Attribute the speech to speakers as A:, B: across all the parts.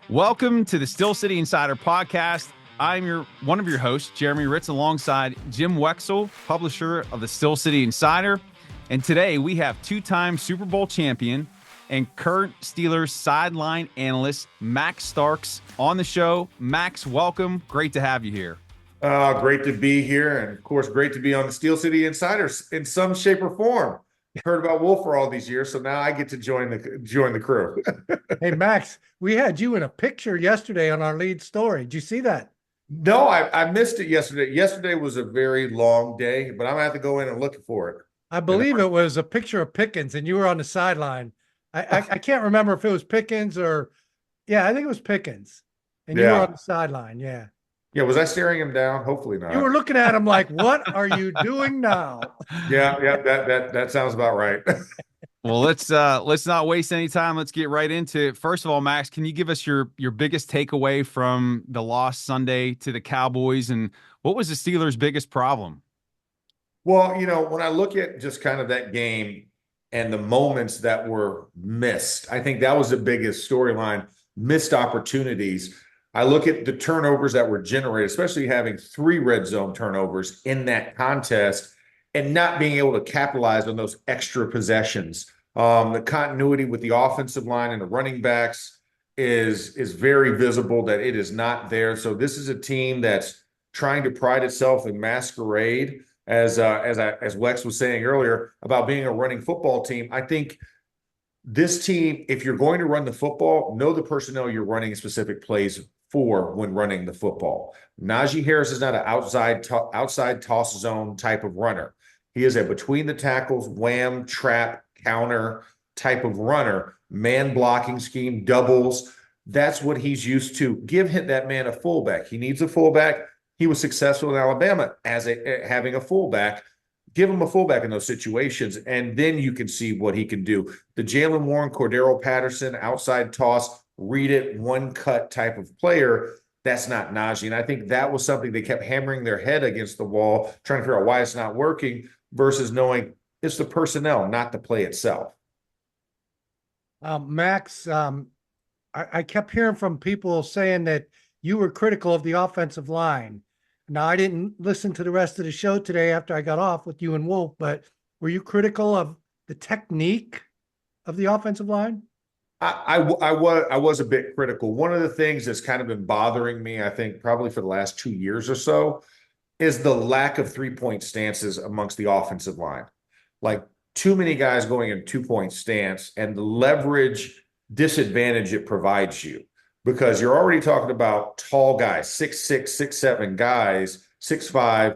A: Welcome to the Steel City Insider podcast. I'm one of your hosts, Jeremy Ritz, alongside Jim Wexel, publisher of the Steel City Insider. And today we have two-time Super Bowl champion and current Steelers sideline analyst, Max Starks, on the show. Max, welcome. Great to have you here.
B: Great to be here. And of course, great to be on the Steel City Insiders in some shape or form. Heard about Wolf for all these years, so now I get to join the crew.
C: Hey, Max, we had you in a picture yesterday on our lead story. Did you see that?
B: No, I missed it yesterday. Yesterday was a very long day, but I'm going to have to go in and look for it.
C: I believe it was a picture of Pickens, and you were on the sideline. I can't remember if it was Pickens or, I think it was Pickens, and you were on the sideline, Yeah,
B: was I staring him down? Hopefully not.
C: You were looking at him like, what are you doing now?
B: That sounds about right.
A: Well, let's not waste any time. Let's get right into it. First of all, Max, can you give us your biggest takeaway from the loss Sunday to the Cowboys, and what was the Steelers' biggest problem?
B: Well, when I look at just kind of that game and the moments that were missed, I think that was the biggest storyline, missed opportunities. I look at the turnovers that were generated, especially having 3 red zone turnovers in that contest and not being able to capitalize on those extra possessions. The continuity with the offensive line and the running backs is very visible that it is not there. So this is a team that's trying to pride itself in masquerade, as Wex was saying earlier, about being a running football team. I think this team, if you're going to run the football, know the personnel you're running specific plays for when running the football. Najee Harris is not an outside toss zone type of runner. He is a between the tackles, wham, trap, counter type of runner, man blocking scheme, doubles. That's what he's used to. Give that man a fullback. He needs a fullback. He was successful in Alabama as having a fullback. Give him a fullback in those situations, and then you can see what he can do. The Jalen Warren, Cordero Patterson, outside toss, read it, one cut type of player, that's not Najee. And I think that was something they kept hammering their head against the wall, trying to figure out why it's not working, versus knowing it's the personnel, not the play itself.
C: Max, I kept hearing from people saying that you were critical of the offensive line. Now, I didn't listen to the rest of the show today after I got off with you and Wolf, but were you critical of the technique of the offensive line?
B: I was a bit critical. One of the things that's kind of been bothering me, I think, probably for the last 2 years or so, is the lack of 3-point stances amongst the offensive line. Like, too many guys going in 2-point stance and the leverage disadvantage it provides you, because you're already talking about tall guys, 6'6", 6'7" guys, 6'5",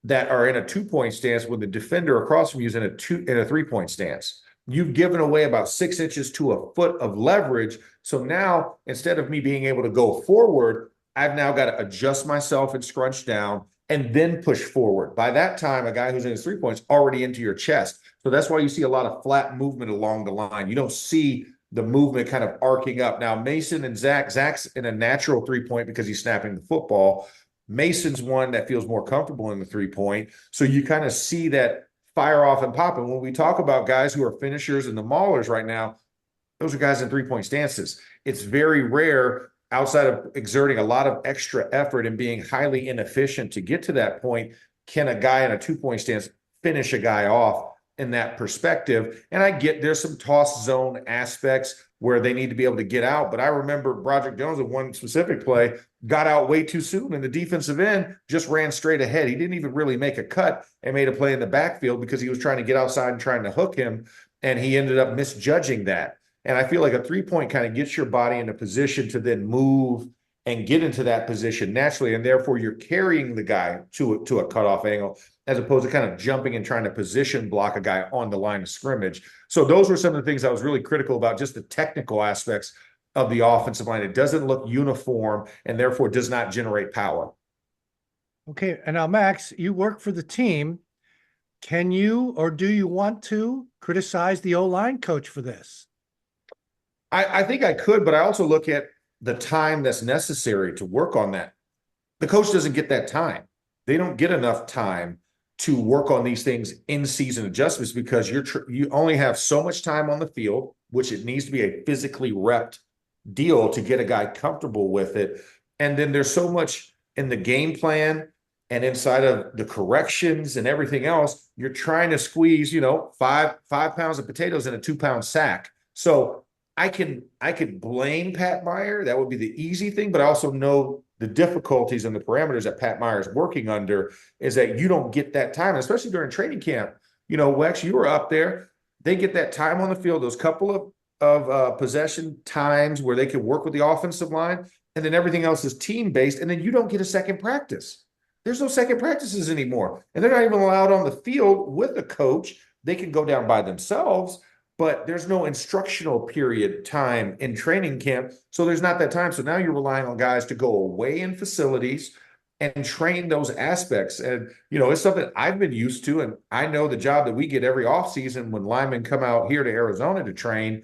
B: that are in a 2-point stance when the defender across from you is in a 3-point stance. You've given away about 6 inches to a foot of leverage. So now, instead of me being able to go forward, I've now got to adjust myself and scrunch down and then push forward. By that time, a guy who's in his 3 points already into your chest. So that's why you see a lot of flat movement along the line. You don't see the movement kind of arcing up. Now, Mason and Zach's in a natural 3-point because he's snapping the football. Mason's one that feels more comfortable in the 3-point. So you kind of see that fire off and pop. And when we talk about guys who are finishers and the maulers right now, those are guys in 3-point stances. It's very rare, outside of exerting a lot of extra effort and being highly inefficient to get to that point, can a guy in a 2-point stance finish a guy off in that perspective. And I get there's some toss zone aspects where they need to be able to get out. But I remember Broderick Jones in one specific play got out way too soon, and the defensive end just ran straight ahead. He didn't even really make a cut and made a play in the backfield because he was trying to get outside and trying to hook him, and he ended up misjudging that. And I feel like a 3-point kind of gets your body in a position to then move and get into that position naturally, and therefore you're carrying the guy to a cutoff angle, as opposed to kind of jumping and trying to position block a guy on the line of scrimmage. So those were some of the things I was really critical about, just the technical aspects of the offensive line. It doesn't look uniform and therefore does not generate power.
C: Okay, and now, Max, you work for the team. Can you, or do you want to, criticize the O-line coach for this?
B: I think I could, but I also look at the time that's necessary to work on that. The coach doesn't get that time. They don't get enough time to work on these things in season adjustments, because you only have so much time on the field, which it needs to be a physically repped deal to get a guy comfortable with it. And then there's so much in the game plan and inside of the corrections and everything else. You're trying to squeeze, five pounds of potatoes in a 2-pound sack. So I could blame Pat Meyer. That would be the easy thing, but I also know the difficulties and the parameters that Pat Meyer is working under is that you don't get that time, especially during training camp. Wex, you were up there. They get that time on the field, those couple of possession times where they can work with the offensive line, and then everything else is team-based, and then you don't get a second practice. There's no second practices anymore, and they're not even allowed on the field with a coach. They can go down by themselves, but there's no instructional period time in training camp, so there's not that time. So now you're relying on guys to go away in facilities and train those aspects. And, it's something I've been used to, and I know the job that we get every offseason when linemen come out here to Arizona to train.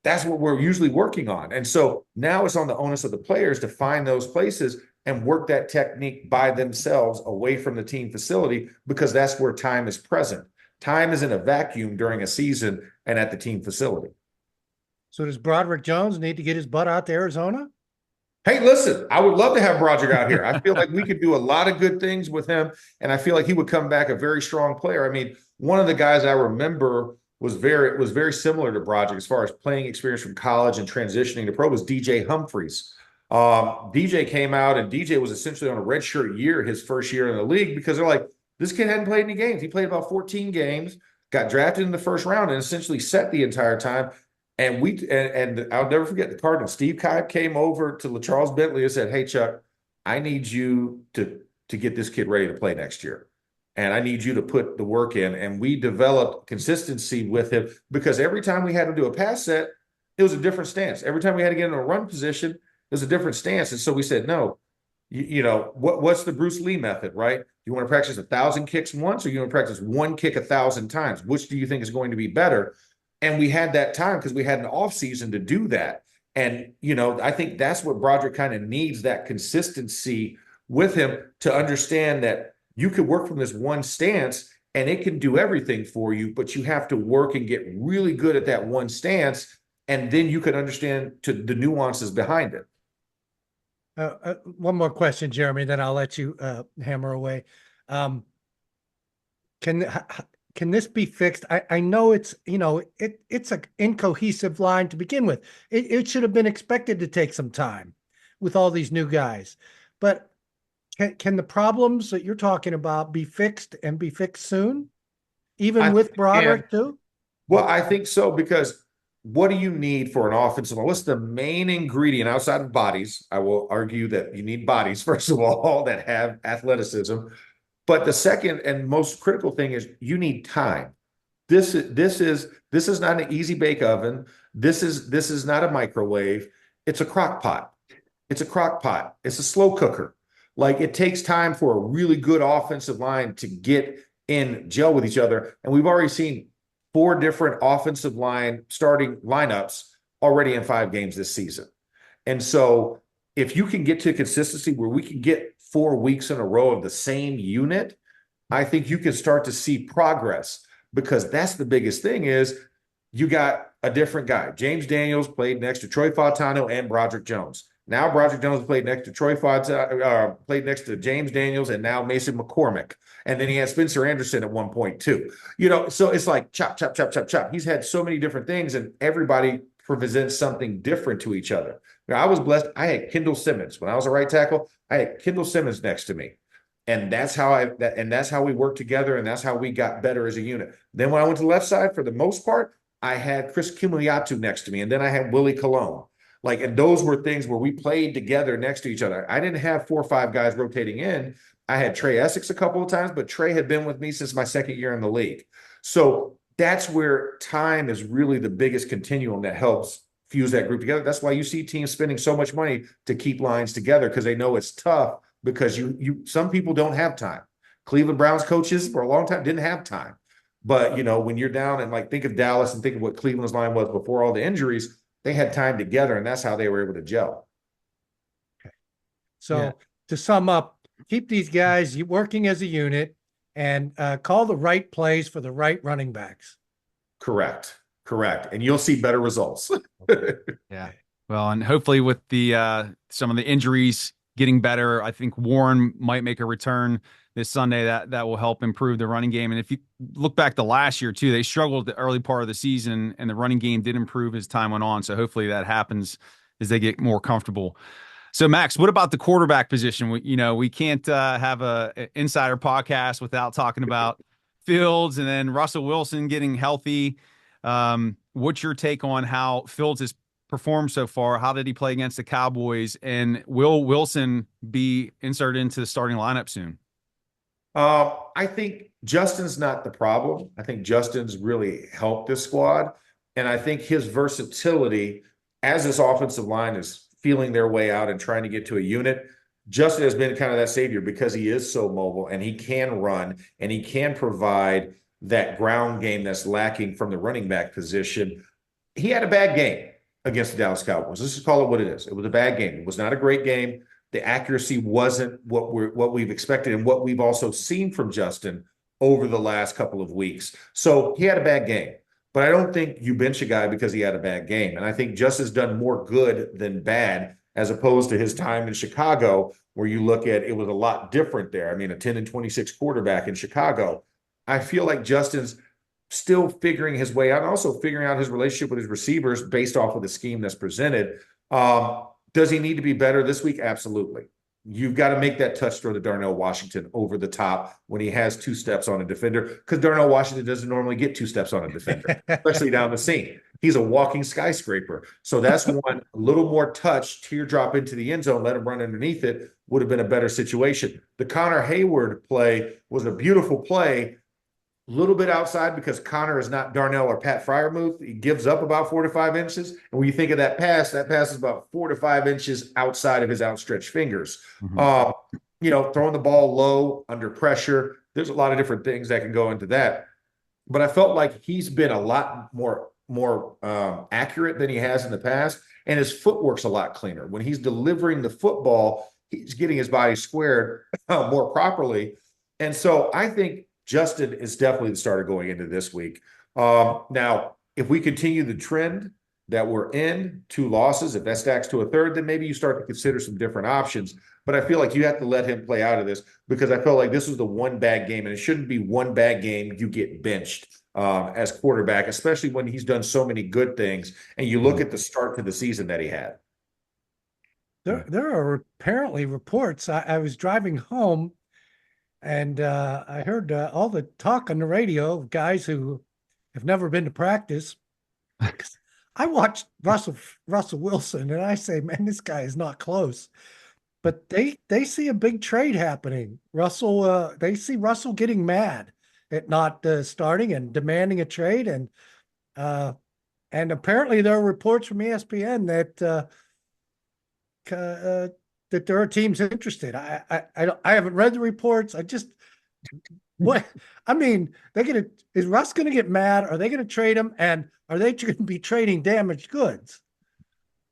B: That's what we're usually working on. And so now it's on the onus of the players to find those places and work that technique by themselves away from the team facility, because that's where time is present. Time is in a vacuum during a season and at the team facility.
C: So does Broderick Jones need to get his butt out to Arizona?
B: Hey, listen, I would love to have Broderick out here. I feel like we could do a lot of good things with him, and I feel like he would come back a very strong player. I mean, one of the guys I remember was very similar to Broderick as far as playing experience from college and transitioning to pro was DJ Humphreys. DJ came out, and DJ was essentially on a redshirt year his first year in the league, because they're like, this kid hadn't played any games. He played about 14 games, got drafted in the first round, and essentially set the entire time. And I'll never forget the Cardinals. Steve Kibe came over to LaCharles Bentley and said, "Hey, Chuck, I need you to get this kid ready to play next year. And I need you to put the work in." And we developed consistency with him, because every time we had to do a pass set, it was a different stance. Every time we had to get in a run position, it was a different stance. And so we said, no, what's the Bruce Lee method, right? You want to practice 1,000 kicks once, or you want to practice one kick 1,000 times? Which do you think is going to be better? And we had that time because we had an off season to do that. And, I think that's what Broderick kind of needs, that consistency with him to understand that you can work from this one stance and it can do everything for you, but you have to work and get really good at that one stance. And then you can understand the nuances behind it.
C: One more question, Jeremy, then I'll let you hammer away. Can this be fixed? I know it's, it's an incohesive line to begin with. It should have been expected to take some time with all these new guys. But can the problems that you're talking about be fixed, and be fixed soon? Even with Broderick too?
B: Well, I think so, because what do you need for an offensive line? What's the main ingredient outside of bodies? I will argue that you need bodies, first of all, that have athleticism. But the second and most critical thing is you need time. This is not an easy bake oven. This is not a microwave. It's a crock pot. It's a crock pot. It's a slow cooker. Like, it takes time for a really good offensive line to get in gel with each other. And we've already seen 4 different offensive line starting lineups already in 5 games this season. And so if you can get to consistency where we can get 4 weeks in a row of the same unit, I think you can start to see progress, because that's the biggest thing is you got a different guy. James Daniels played next to Troy Fautano and Broderick Jones. Now Broderick Jones played next to played next to James Daniels, and now Mason McCormick. And then he had Spencer Anderson at one point too. So it's like chop, chop, chop, chop, chop. He's had so many different things, and everybody presents something different to each other. I was blessed. I had Kendall Simmons. When I was a right tackle, I had Kendall Simmons next to me. And that's how we worked together, and that's how we got better as a unit. Then when I went to the left side, for the most part, I had Chris Kumuliatu next to me, and then I had Willie Colon. And those were things where we played together next to each other. I didn't have 4 or 5 guys rotating in. I had Trey Essex a couple of times, but Trey had been with me since my second year in the league. So that's where time is really the biggest continuum that helps fuse that group together. That's why you see teams spending so much money to keep lines together, because they know it's tough, because some people don't have time. Cleveland Browns coaches for a long time didn't have time. But, when you're down and think of Dallas and think of what Cleveland's line was before all the injuries, they had time together, and that's how they were able to gel.
C: Okay. So to sum up, keep these guys working as a unit, and call the right plays for the right running backs.
B: Correct. And you'll see better results.
A: Yeah. Well, and hopefully with the some of the injuries getting better, I think Warren might make a return this Sunday. That will help improve the running game. And if you look back to last year too, they struggled the early part of the season, and the running game did improve as time went on. So hopefully that happens as they get more comfortable. So Max, what about the quarterback position? We can't have a insider podcast without talking about Fields and then Russell Wilson getting healthy. What's your take on how Fields has performed so far? How did he play against the Cowboys? And will Wilson be inserted into the starting lineup soon?
B: I think Justin's not the problem. I think Justin's really helped this squad. And I think his versatility as this offensive line is feeling their way out and trying to get to a unit, Justin has been kind of that savior because he is so mobile and he can run and he can provide that ground game that's lacking from the running back position. He had a bad game against the Dallas Cowboys. Let's just call it what it is. It was a bad game. It was not a great game. The accuracy wasn't what we've expected and what we've also seen from Justin over the last couple of weeks. So he had a bad game. But I don't think you bench a guy because he had a bad game. And I think Justin's done more good than bad, as opposed to his time in Chicago, where you look at it was a lot different there. I mean, a 10-26 quarterback in Chicago. I feel like Justin's still figuring his way out and also figuring out his relationship with his receivers based off of the scheme that's presented. Does he need to be better this week? Absolutely. You've got to make that touch throw to Darnell Washington over the top when he has 2 steps on a defender, because Darnell Washington doesn't normally get 2 steps on a defender, especially down the seam. He's a walking skyscraper. So that's one, a little more touch, teardrop into the end zone, let him run underneath it, would have been a better situation. The Connor Hayward play was a beautiful play, a little bit outside because Connor is not Darnell or Pat Freiermuth. He gives up about 4 to 5 inches. And when you think of that pass is about 4 to 5 inches outside of his outstretched fingers. Throwing the ball low under pressure. There's a lot of different things that can go into that. But I felt like he's been a lot more accurate than he has in the past. And his footwork's a lot cleaner. When he's delivering the football, he's getting his body squared more properly. And so I think Justin is definitely the starter going into this week. Now, if we continue the trend that we're in, 2 losses, if that stacks to a third, then maybe you start to consider some different options. But I feel like you have to let him play out of this, because I felt like this was the one bad game, and it shouldn't be one bad game you get benched as quarterback, especially when he's done so many good things. And you look at the start to the season that he had.
C: There are apparently reports. I was driving home, and I heard all the talk on the radio of guys who have never been to practice. I watched Russell Wilson, and I say, man, this guy is not close. But they see a big trade happening. They see Russell getting mad at not starting and demanding a trade. And apparently there are reports from ESPN that there are teams interested. I haven't read the reports. Is Russ going to get mad? Are they going to trade him? And are they going to be trading damaged goods?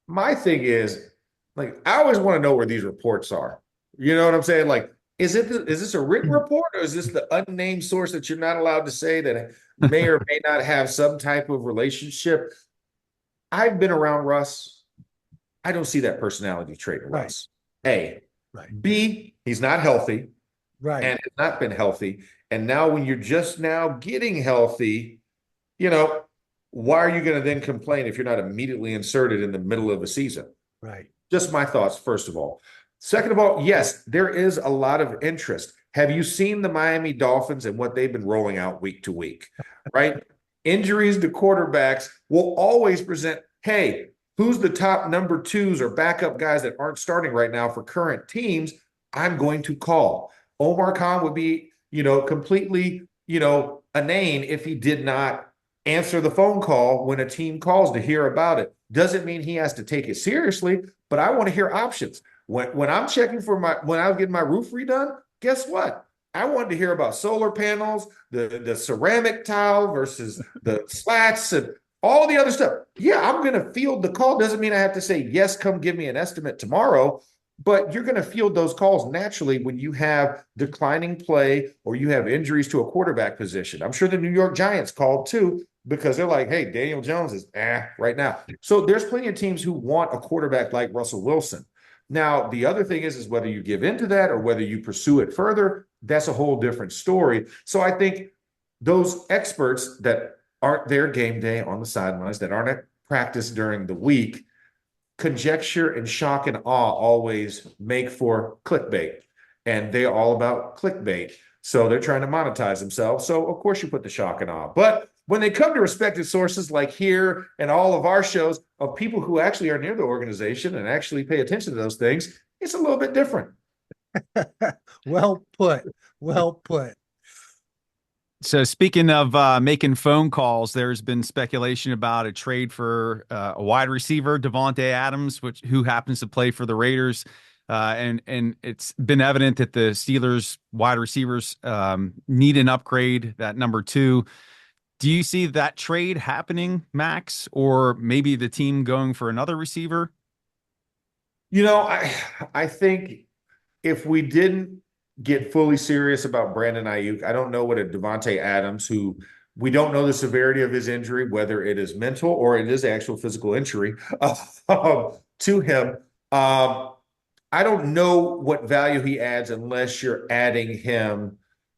B: My thing is, like, I always want to know where these reports are. You know what I'm saying? Like, is this a written report, or is this the unnamed source that you're not allowed to say that may or may not have some type of relationship? I've been around Russ. I don't see that personality trait in Russ. A.
C: Right.
B: B, he's not healthy.
C: Right.
B: And has not been healthy. And now when you're just now getting healthy, why are you going to then complain if you're not immediately inserted in the middle of a season?
C: Right.
B: Just my thoughts, first of all. Second of all, yes, there is a lot of interest. Have you seen the Miami Dolphins and what they've been rolling out week to week, right? Injuries to quarterbacks will always present, hey, who's the top number 2s or backup guys that aren't starting right now for current teams? I'm going to call. Omar Khan would be, completely, inane if he did not answer the phone call when a team calls to hear about it. Doesn't mean he has to take it seriously, but I want to hear options. When I'm checking when I was getting my roof redone, guess what? I wanted to hear about solar panels, the ceramic tile versus the slats and all the other stuff. Yeah, I'm going to field the call. Doesn't mean I have to say, yes, come give me an estimate tomorrow. But you're going to field those calls naturally when you have declining play or you have injuries to a quarterback position. I'm sure the New York Giants called too, because they're like, hey, Daniel Jones is right now. So there's plenty of teams who want a quarterback like Russell Wilson. Now, the other thing is whether you give into that or whether you pursue it further, that's a whole different story. So I think those experts that aren't there game day on the sidelines, that aren't at practice during the week, conjecture and shock and awe always make for clickbait. And they're all about clickbait. So they're trying to monetize themselves. So of course you put the shock and awe. But when they come to respected sources like here and all of our shows of people who actually are near the organization and actually pay attention to those things, it's a little bit different.
C: Well put. Well put.
A: So speaking of making phone calls, there's been speculation about a trade for a wide receiver, Devonte Adams, who happens to play for the Raiders. And it's been evident that the Steelers wide receivers need an upgrade, that number 2. Do you see that trade happening, Max, or maybe the team going for another receiver?
B: I think if we didn't get fully serious about Brandon Ayuk, I don't know what a Devonte Adams, who we don't know the severity of his injury, whether it is mental or it is actual physical injury to him. I don't know what value he adds unless you're adding him,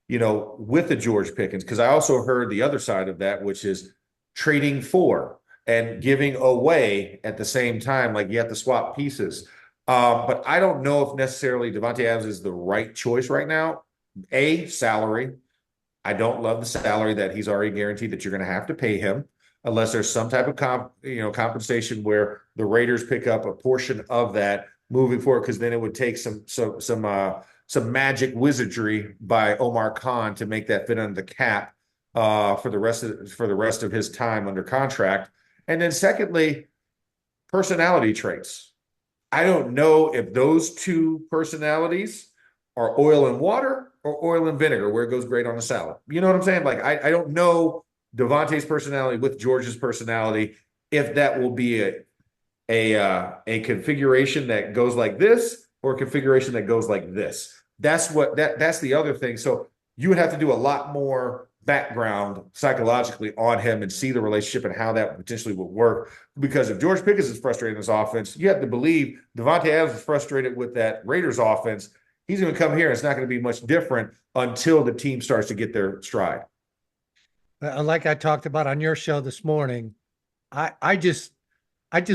B: with the George Pickens, because I also heard the other side of that, which is trading for and giving away at the same time. Like you have to swap pieces. But I don't know if necessarily Devonte Adams is the right choice right now. Salary. I don't love the salary that he's already guaranteed that you're going to have to pay him unless there's some type of compensation where the Raiders pick up a portion of that moving forward, because then it would take some magic wizardry by Omar Khan to make that fit under the cap for the rest of his time under contract. And then secondly, personality traits. I don't know if those two personalities are oil and water or oil and vinegar, where it goes great on a salad. You know what I'm saying? Like, I don't know Devontae's personality with George's personality, if that will be a configuration that goes like this or a configuration that goes like this. That's the other thing. So you would have to do a lot more background psychologically on him and see the relationship and how that potentially would work. Because if George Pickens is frustrated in this offense, you have to believe Devonte Adams is frustrated with that Raiders offense. He's going to come here. It's not going to be much different until the team starts to get their stride.
C: Like I talked about on your show this morning, I just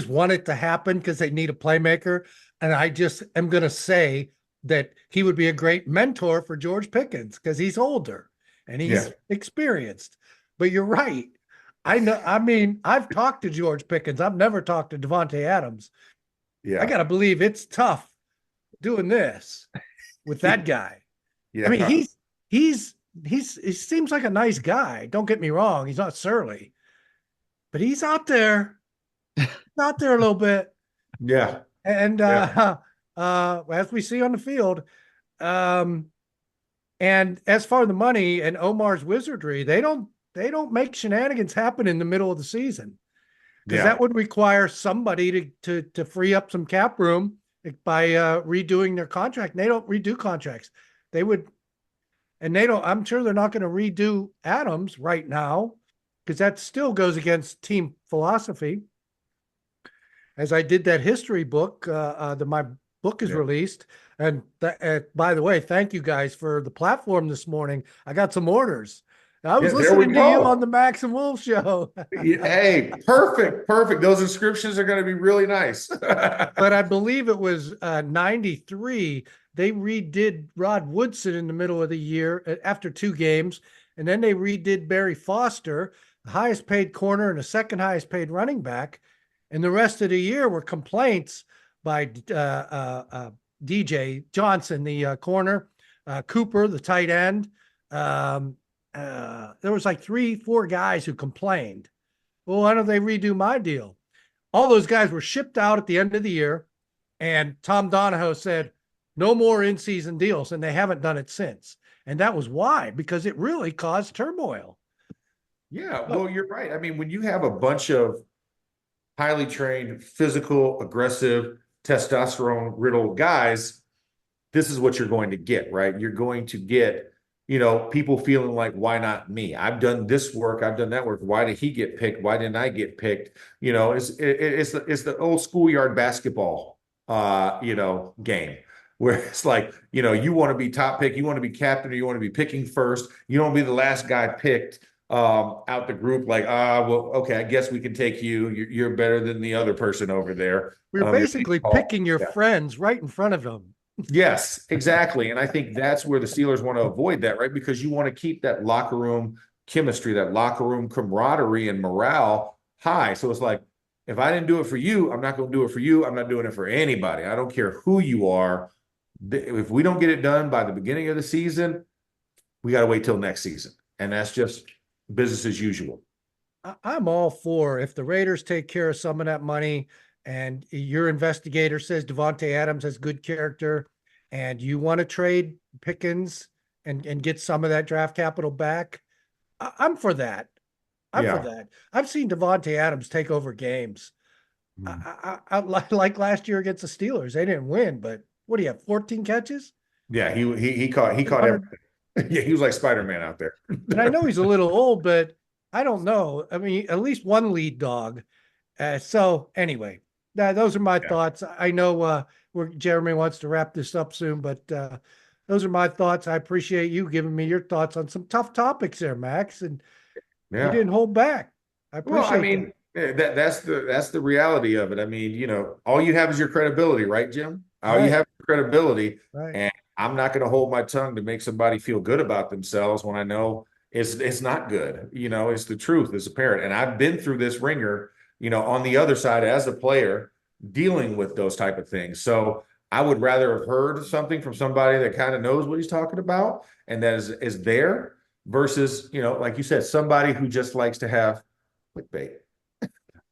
C: want it to happen because they need a playmaker. And I just am going to say that he would be a great mentor for George Pickens because he's older and he's experienced. But you're right. I know. I mean, I've talked to George Pickens. I've never talked to Devonte Adams. Yeah, I got to believe it's tough doing this with that guy. Yeah, I mean, he seems like a nice guy. Don't get me wrong. He's not surly, but he's out there. Out there a little bit.
B: Yeah.
C: And as we see on the field, and as far as the money and Omar's wizardry, they don't make shenanigans happen in the middle of the season. Because that would require somebody to free up some cap room by redoing their contract. And they don't redo contracts. They would, and they don't, I'm sure they're not going to redo Adams right now, because that still goes against team philosophy. As I did that history book, my book is released. And by the way, thank you guys for the platform this morning. I got some orders. I was listening to you on the Max and Wolf show.
B: Hey, perfect. Those inscriptions are going to be really nice.
C: But I believe it was 93. They redid Rod Woodson in the middle of the year after 2 games. And then they redid Barry Foster, the highest paid corner and the second highest paid running back. And the rest of the year were complaints by DJ Johnson, the corner, Cooper, the tight end. There was like 3-4 guys who complained. Well, why don't they redo my deal? All those guys were shipped out at the end of the year, and Tom Donahoe said, no more in-season deals, and they haven't done it since. And that was why, because it really caused turmoil.
B: Yeah, well, you're right. I mean, when you have a bunch of highly trained, physical, aggressive, testosterone-riddled guys, this is what you're going to get, right? You're going to get people feeling like, why not me? I've done this work, I've done that work. Why did he get picked? Why didn't I get picked? It's the old schoolyard basketball, game where it's like, you want to be top pick, you want to be captain, or you want to be picking first. You don't be the last guy picked out the group. Like, well, okay, I guess we can take you. You're better than the other person over there.
C: We're basically picking your
B: Yeah.
C: friends right in front of them.
B: Yes, exactly. And I think that's where the Steelers want to avoid that, right? Because you want to keep that locker room chemistry, that locker room camaraderie and morale high. So it's like, if I didn't do it for you, I'm not going to do it for you. I'm not doing it for anybody. I don't care who you are. If we don't get it done by the beginning of the season, we got to wait till next season. And that's just business as usual.
C: I'm all for, if the Raiders take care of some of that money and your investigator says Devonte Adams has good character and you want to trade Pickens and get some of that draft capital back, I'm for that. I'm for that. I've seen Devonte Adams take over games. I like last year against the Steelers. They didn't win, but what do you have, 14 catches?
B: Yeah, he caught everything. Yeah, he was like Spider-Man out there.
C: And I know he's a little old, but I don't know. I mean, at least one lead dog. So anyway, those are my thoughts. I know Jeremy wants to wrap this up soon, but those are my thoughts. I appreciate you giving me your thoughts on some tough topics there, Max, and you didn't hold back. I appreciate
B: that's the reality of it. I mean, all you have is your credibility, right, Jim? All you have is credibility, and I'm not going to hold my tongue to make somebody feel good about themselves when I know it's not good. It's the truth, it's apparent. And I've been through this ringer, on the other side as a player dealing with those type of things. So I would rather have heard something from somebody that kind of knows what he's talking about and that is there versus, like you said, somebody who just likes to have clickbait.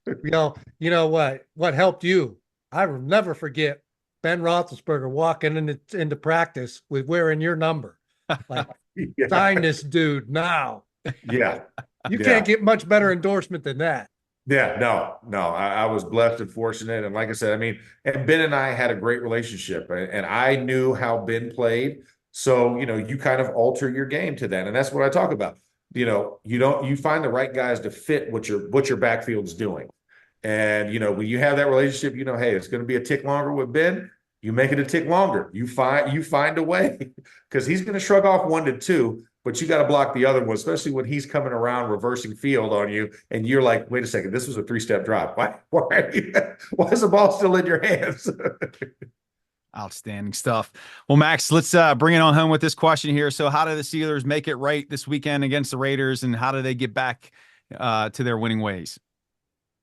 C: You know what helped you? I will never forget Ben Roethlisberger walking into practice with wearing your number. Like, sign this dude now.
B: Yeah.
C: You can't get much better endorsement than that.
B: Yeah, no. I was blessed and fortunate. And like I said, I mean, and Ben and I had a great relationship and I knew how Ben played. So, you kind of alter your game to that. And that's what I talk about. You find the right guys to fit what your backfield's doing. And, when you have that relationship, hey, it's going to be a tick longer with Ben. You make it a tick longer. You find a way because he's going to shrug off 1 to 2, but you got to block the other one, especially when he's coming around reversing field on you. And you're like, wait a second, this was a 3-step drop. Why is the ball still in your hands?
A: Outstanding stuff. Well, Max, let's bring it on home with this question here. So how do the Steelers make it right this weekend against the Raiders, and how do they get back to their winning ways?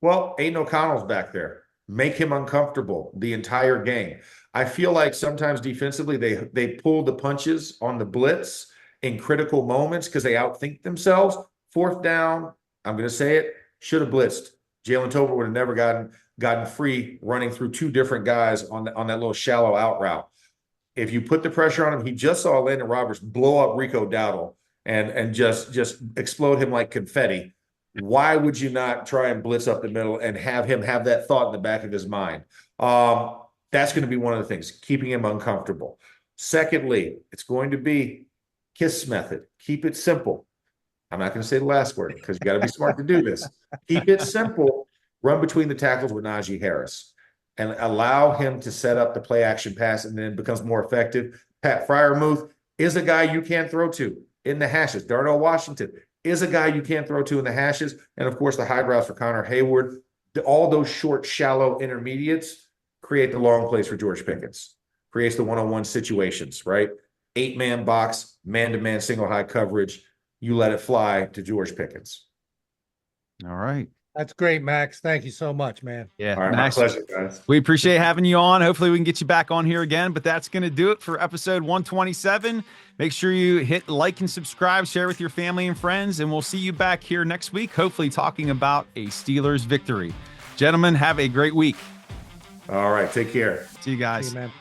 B: Well, Aiden O'Connell's back there. Make him uncomfortable the entire game. I feel like sometimes defensively they pull the punches on the blitz in critical moments because they outthink themselves. 4th down, I'm going to say it, should have blitzed. Jalen Tolbert would have never gotten free running through 2 different guys on that little shallow out route. If you put the pressure on him, he just saw Landon Roberts blow up Rico Dowdle and just explode him like confetti. Why would you not try and blitz up the middle and have him have that thought in the back of his mind? That's going to be one of the things, keeping him uncomfortable. Secondly, it's going to be KISS method. Keep it simple. I'm not going to say the last word because you got to be smart to do this. Keep it simple. Run between the tackles with Najee Harris and allow him to set up the play action pass, and then it becomes more effective. Pat Freiermuth is a guy you can't throw to in the hashes. Darnell Washington is a guy you can't throw to in the hashes. And of course, the high routes for Connor Hayward. All those short, shallow intermediates create the long plays for George Pickens. Creates the one-on-one situations, right? 8-man box, man-to-man single high coverage. You let it fly to George Pickens.
A: All right.
C: That's great, Max. Thank you so much, man.
A: Yeah,
B: all right,
A: Max,
B: my pleasure, guys.
A: We appreciate having you on. Hopefully we can get you back on here again, but that's going to do it for episode 127. Make sure you hit like and subscribe, share with your family and friends, and we'll see you back here next week, hopefully talking about a Steelers victory. Gentlemen, have a great week.
B: All right, take care.
A: See you guys.
C: See you, man.